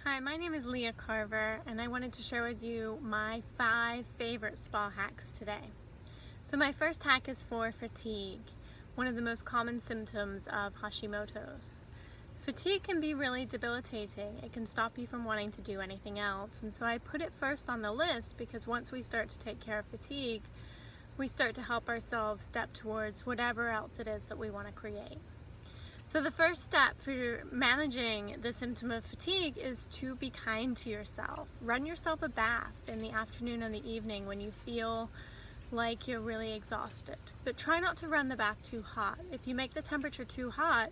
Hi, my name is Leah Carver, and I wanted to share with you my 5 favorite spa hacks today. So my first hack is for fatigue, one of the most common symptoms of Hashimoto's. Fatigue can be really debilitating. It can stop you from wanting to do anything else, and so I put it first on the list because once we start to take care of fatigue, we start to help ourselves step towards whatever else it is that we want to create. So the first step for managing the symptom of fatigue is to be kind to yourself. Run yourself a bath in the afternoon and the evening when you feel like you're really exhausted. But try not to run the bath too hot. If you make the temperature too hot,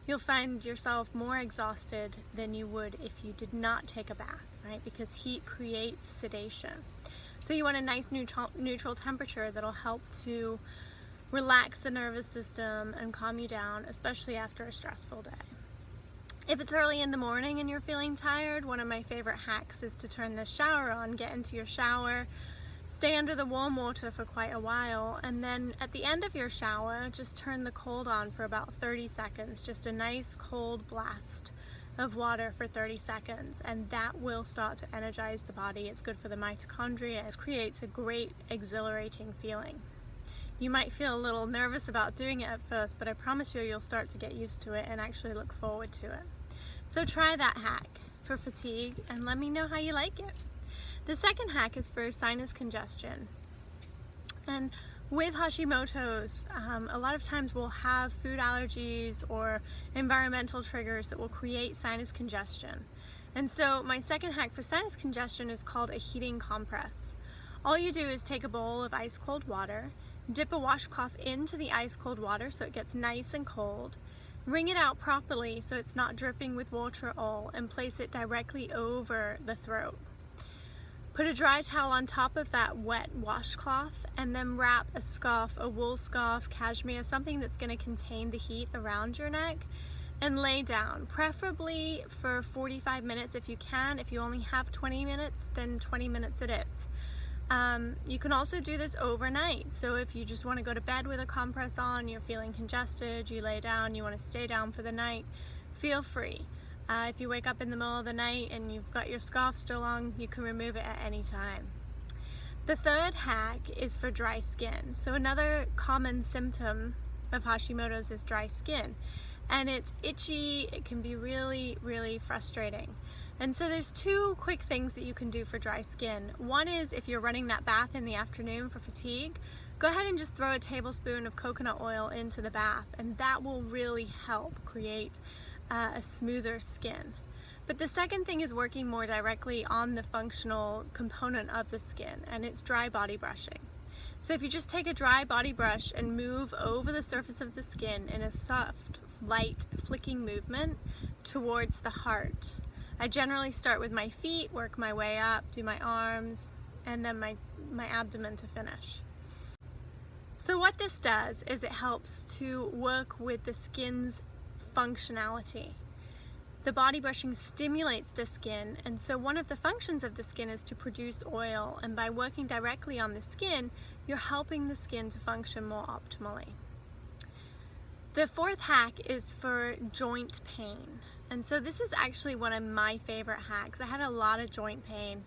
you'll find yourself more exhausted than you would if you did not take a bath, right? Because heat creates sedation. So you want a nice neutral temperature that'll help to relax the nervous system and calm you down, especially after a stressful day. If it's early in the morning and you're feeling tired, one of my favorite hacks is to turn the shower on, get into your shower, stay under the warm water for quite a while, and then at the end of your shower, just turn the cold on for about 30 seconds, just a nice cold blast of water for 30 seconds, and that will start to energize the body. It's good for the mitochondria. It creates a great exhilarating feeling. You might feel a little nervous about doing it at first, but I promise you'll start to get used to it and actually look forward to it. So try that hack for fatigue and let me know how you like it. The second hack is for sinus congestion. And with Hashimoto's, a lot of times we'll have food allergies or environmental triggers that will create sinus congestion. And so my second hack for sinus congestion is called a heating compress. All you do is take a bowl of ice cold water, dip a washcloth into the ice cold water so it gets nice and cold, wring it out properly so it's not dripping with water at all, and place it directly over the throat. Put a dry towel on top of that wet washcloth and then wrap a scarf, a wool scarf, cashmere, something that's going to contain the heat around your neck, and lay down, preferably for 45 minutes if you can. If you only have 20 minutes, then 20 minutes it is. You can also do this overnight. So if you just want to go to bed with a compress on, you're feeling congested, you lay down, you want to stay down for the night, feel free. If you wake up in the middle of the night and you've got your scarf still on, you can remove it at any time. The third hack is for dry skin. So another common symptom of Hashimoto's is dry skin. And it's itchy, it can be really, really frustrating. And so there's 2 quick things that you can do for dry skin. One is if you're running that bath in the afternoon for fatigue, go ahead and just throw a tablespoon of coconut oil into the bath, and that will really help create a smoother skin. But the second thing is working more directly on the functional component of the skin, and it's dry body brushing. So if you just take a dry body brush and move over the surface of the skin in a soft, light, flicking movement towards the heart. I generally start with my feet, work my way up, do my arms, and then my abdomen to finish. So what this does is it helps to work with the skin's functionality. The body brushing stimulates the skin, and so one of the functions of the skin is to produce oil, and by working directly on the skin, you're helping the skin to function more optimally. The fourth hack is for joint pain. And so this is actually one of my favorite hacks. I had a lot of joint pain,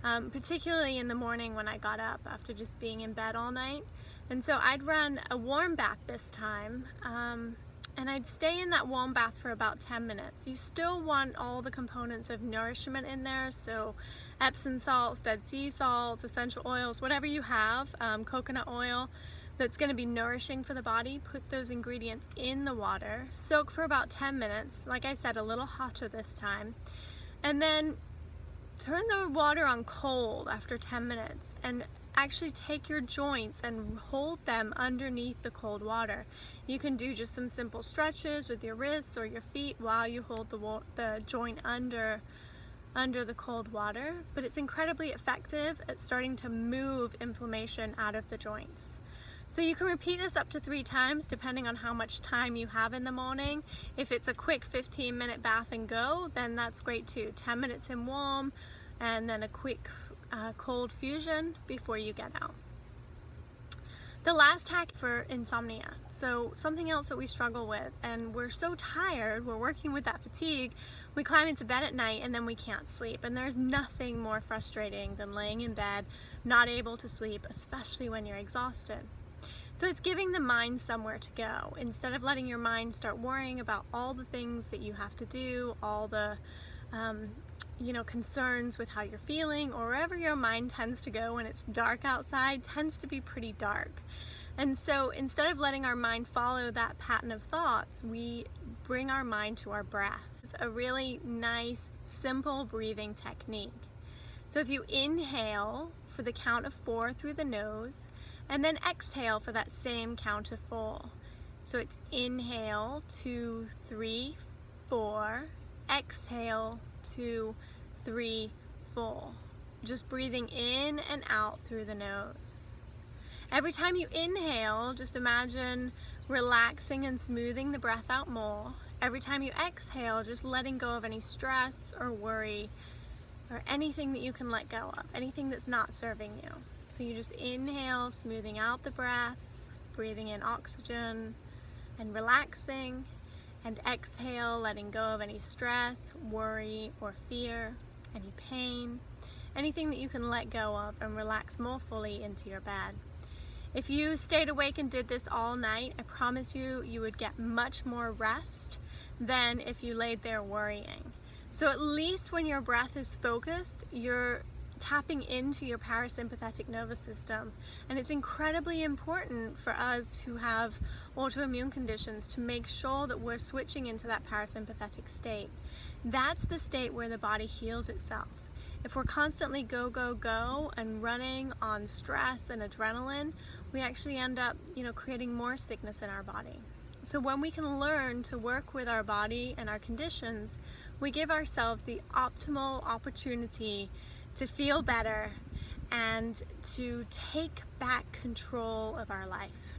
particularly in the morning when I got up after just being in bed all night. And so I'd run a warm bath this time, and I'd stay in that warm bath for about 10 minutes. You still want all the components of nourishment in there, so Epsom salts, Dead Sea salts, essential oils, whatever you have, coconut oil, that's going to be nourishing for the body. Put those ingredients in the water, soak for about 10 minutes, like I said, a little hotter this time, and then turn the water on cold after 10 minutes and actually take your joints and hold them underneath the cold water. You can do just some simple stretches with your wrists or your feet while you hold the joint under the cold water, but it's incredibly effective at starting to move inflammation out of the joints. So you can repeat this up to 3 times depending on how much time you have in the morning. If it's a quick 15-minute bath and go, then that's great too. 10 minutes in warm and then a quick cold fusion before you get out. The last hack for insomnia. So something else that we struggle with, and we're so tired, we're working with that fatigue, we climb into bed at night and then we can't sleep. And there's nothing more frustrating than laying in bed, not able to sleep, especially when you're exhausted. So it's giving the mind somewhere to go. Instead of letting your mind start worrying about all the things that you have to do, all the concerns with how you're feeling, or wherever your mind tends to go when it's dark outside tends to be pretty dark. And so instead of letting our mind follow that pattern of thoughts, we bring our mind to our breath. It's a really nice, simple breathing technique. So if you inhale for the count of 4 through the nose, and then exhale for that same count of 4. So it's inhale, 2, 3, 4, exhale, 2, 3, 4. Just breathing in and out through the nose. Every time you inhale, just imagine relaxing and smoothing the breath out more. Every time you exhale, just letting go of any stress or worry or anything that you can let go of, anything that's not serving you. So you just inhale, smoothing out the breath, breathing in oxygen and relaxing, and exhale, letting go of any stress, worry, or fear, any pain, anything that you can let go of and relax more fully into your bed. If you stayed awake and did this all night, I promise you, you would get much more rest than if you laid there worrying. So at least when your breath is focused, you're tapping into your parasympathetic nervous system. And it's incredibly important for us who have autoimmune conditions to make sure that we're switching into that parasympathetic state. That's the state where the body heals itself. If we're constantly go, go, go and running on stress and adrenaline, we actually end up, creating more sickness in our body. So when we can learn to work with our body and our conditions, we give ourselves the optimal opportunity to feel better and to take back control of our life.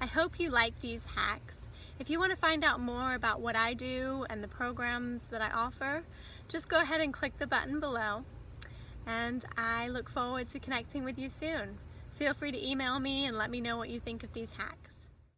I hope you like these hacks. If you want to find out more about what I do and the programs that I offer, just go ahead and click the button below, and I look forward to connecting with you soon. Feel free to email me and let me know what you think of these hacks.